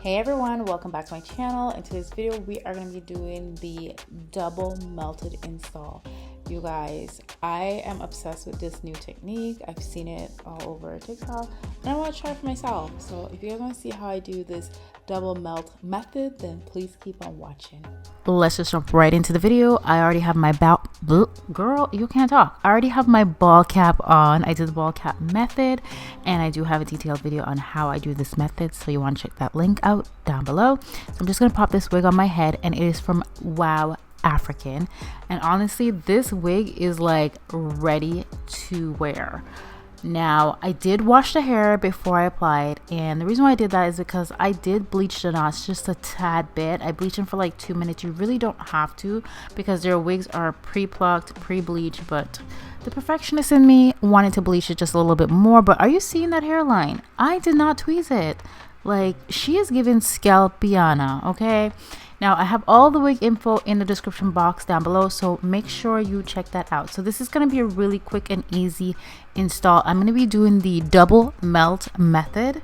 Hey everyone, welcome back to my channel. In today's video we are going to be doing the double melted install. You guys, I am obsessed with this new technique. I've seen it all over TikTok and I want to try it for myself. So if you guys want to see how I do this double melt method, then please keep on watching. Let's just jump right into the video. I already have my girl, you can't talk. I already have my ball cap on. I did the ball cap method and I do have a detailed video on how I do this method, so you want to check that link out down below. So I'm just going to pop this wig on my head and it is from Wow African, and honestly this wig is like ready to wear. Now I did wash the hair before I applied, and the reason why I did that is because I did bleach the knots just a tad bit. I bleached them for like 2 minutes. You really don't have to because their wigs are pre-plucked, pre-bleached, but the perfectionist in me wanted to bleach it just a little bit more. But are you seeing that hairline? I did not tweeze it. Like, she is giving 𝐀𝐧𝐲𝐶, okay? Now, I have all the wig info in the description box down below, so make sure you check that out. So this is going to be a really quick and easy install. I'm going to be doing the double melt method.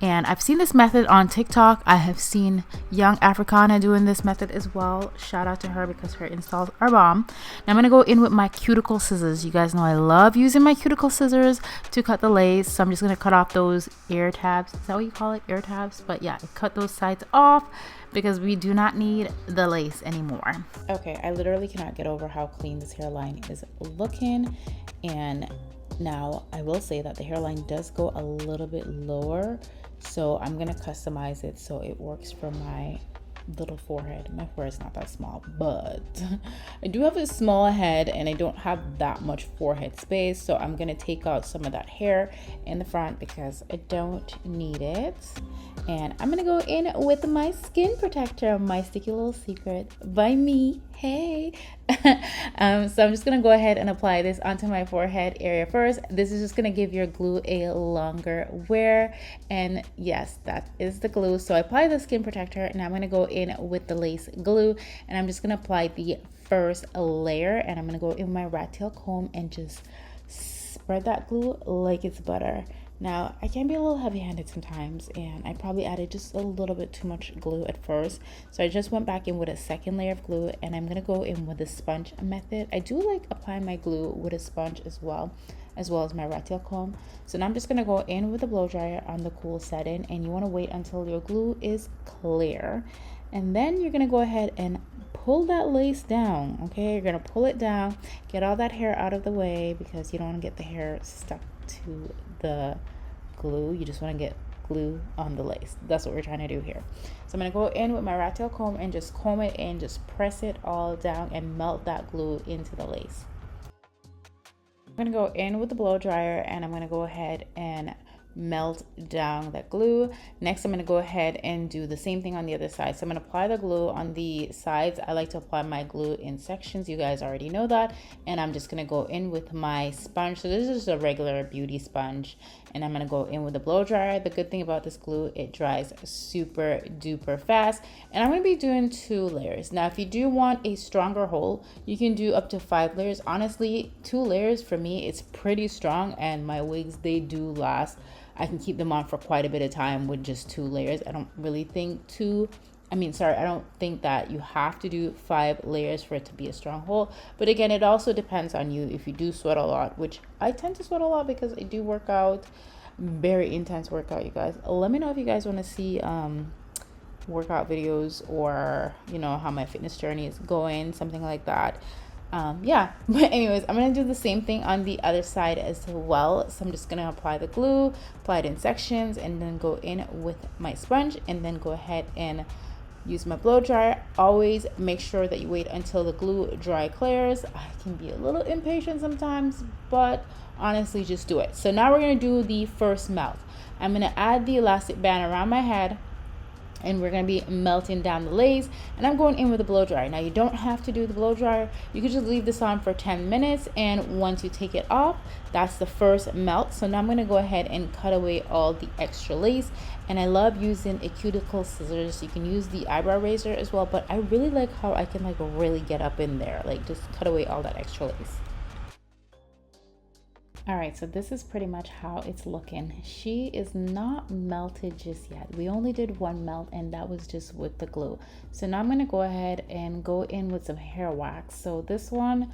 And I've seen this method on TikTok. I have seen Young Africana doing this method as well. Shout out to her because her installs are bomb. Now I'm going to go in with my cuticle scissors. You guys know I love using my cuticle scissors to cut the lace. So I'm just going to cut off those ear tabs. Is that what you call it? Ear tabs? But yeah, cut those sides off because we do not need the lace anymore. Okay, I literally cannot get over how clean this hairline is looking. And now I will say that the hairline does go a little bit lower. So I'm going to customize it so it works for my little forehead. My forehead's not that small, but I do have a small head and I don't have that much forehead space. So I'm going to take out some of that hair in the front because I don't need it. And I'm going to go in with my skin protector, my sticky little secret by me. Hey. So I'm just going to go ahead and apply this onto my forehead area first. This is just going to give your glue a longer wear. And yes, that is the glue. So I apply the skin protector and I'm going to go in with the lace glue and I'm just going to apply the first layer, and I'm going to go in with my rat tail comb and just spread that glue like it's butter. Now, I can be a little heavy-handed sometimes, and I probably added just a little bit too much glue at first. So I just went back in with a second layer of glue, and I'm going to go in with the sponge method. I do like applying my glue with a sponge as well as my rat tail comb. So now I'm just going to go in with a blow dryer on the cool setting, and you want to wait until your glue is clear. And then you're going to go ahead and pull that lace down, okay? You're going to pull it down, get all that hair out of the way because you don't want to get the hair stuck to the glue. You just want to get glue on the lace. That's what we're trying to do here. So I'm going to go in with my rat tail comb and just comb it in, just press it all down and melt that glue into the lace. I'm going to go in with the blow dryer and I'm going to go ahead and melt down that glue. Next, I'm going to go ahead and do the same thing on the other side. So I'm going to apply the glue on the sides. I like to apply my glue in sections. You guys already know that. And I'm just going to go in with my sponge. So this is just a regular beauty sponge. And I'm going to go in with the blow dryer. The good thing about this glue, it dries super duper fast. And I'm going to be doing 2 layers. Now, if you do want a stronger hold, you can do up to 5 layers. Honestly, 2 layers for me, it's pretty strong. And my wigs, they do last. I can keep them on for quite a bit of time with just 2 layers. I don't really think I don't think that you have to do 5 layers for it to be a strong hold. But again, it also depends on you. If you do sweat a lot, which I tend to sweat a lot because I do work out, very intense workout, you guys. Let me know if you guys want to see workout videos, or you know, how my fitness journey is going, something like that. Yeah, but anyways, I'm going to do the same thing on the other side as well. So I'm just going to apply the glue, apply it in sections, and then go in with my sponge and then go ahead and use my blow dryer. Always make sure that you wait until the glue dry clears. I can be a little impatient sometimes, but honestly, just do it. So now we're going to do the first melt. I'm going to add the elastic band around my head, and we're going to be melting down the lace, and I'm going in with a blow dryer. Now, you don't have to do the blow dryer. You could just leave this on for 10 minutes, and once you take it off, that's the first melt. So now I'm going to go ahead and cut away all the extra lace, and I love using a cuticle scissors. You can use the eyebrow razor as well, but I really like how I can like really get up in there, like just cut away all that extra lace. All right, so this is pretty much how it's looking. She is not melted just yet. We only did one melt, and that was just with the glue. So now I'm gonna go ahead and go in with some hair wax. So this one,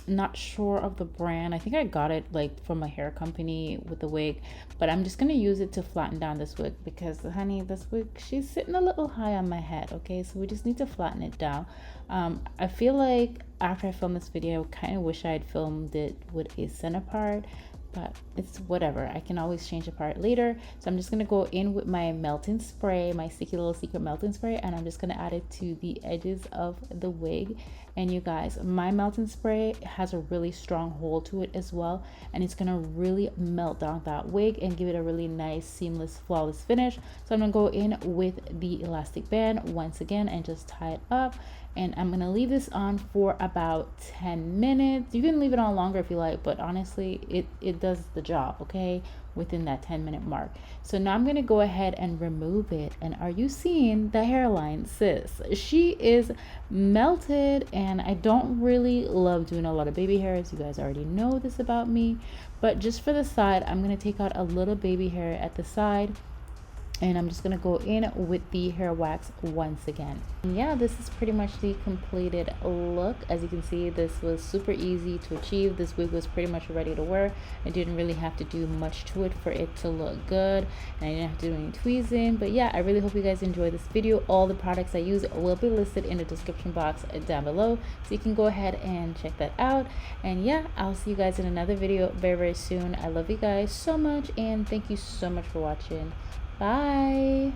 not sure of the brand. I think I got it like from a hair company with the wig, but I'm just gonna use it to flatten down this wig because, honey, this wig, she's sitting a little high on my head. Okay, so we just need to flatten it down. I feel like after I filmed this video, I kind of wish I had filmed it with a center part, but it's whatever. I can always change the part later. So I'm just gonna go in with my melting spray, my sticky little secret melting spray, and I'm just gonna add it to the edges of the wig. And you guys, my melting spray has a really strong hold to it as well, and it's gonna really melt down that wig and give it a really nice, seamless, flawless finish. So I'm gonna go in with the elastic band once again and just tie it up. And I'm gonna leave this on for about 10 minutes. You can leave it on longer if you like, but honestly, it does the job, okay, within that 10-minute mark. So now I'm gonna go ahead and remove it. And are you seeing the hairline, sis? She is melted, and I don't really love doing a lot of baby hairs. You guys already know this about me, but just for the side, I'm gonna take out a little baby hair at the side, and I'm just gonna go in with the hair wax once again. And yeah, this is pretty much the completed look. As you can see, this was super easy to achieve. This wig was pretty much ready to wear. I didn't really have to do much to it for it to look good, and I didn't have to do any tweezing. But yeah, I really hope you guys enjoyed this video. All the products I use will be listed in the description box down below, so you can go ahead and check that out. And yeah, I'll see you guys in another video very, very soon. I love you guys so much, and thank you so much for watching. Bye.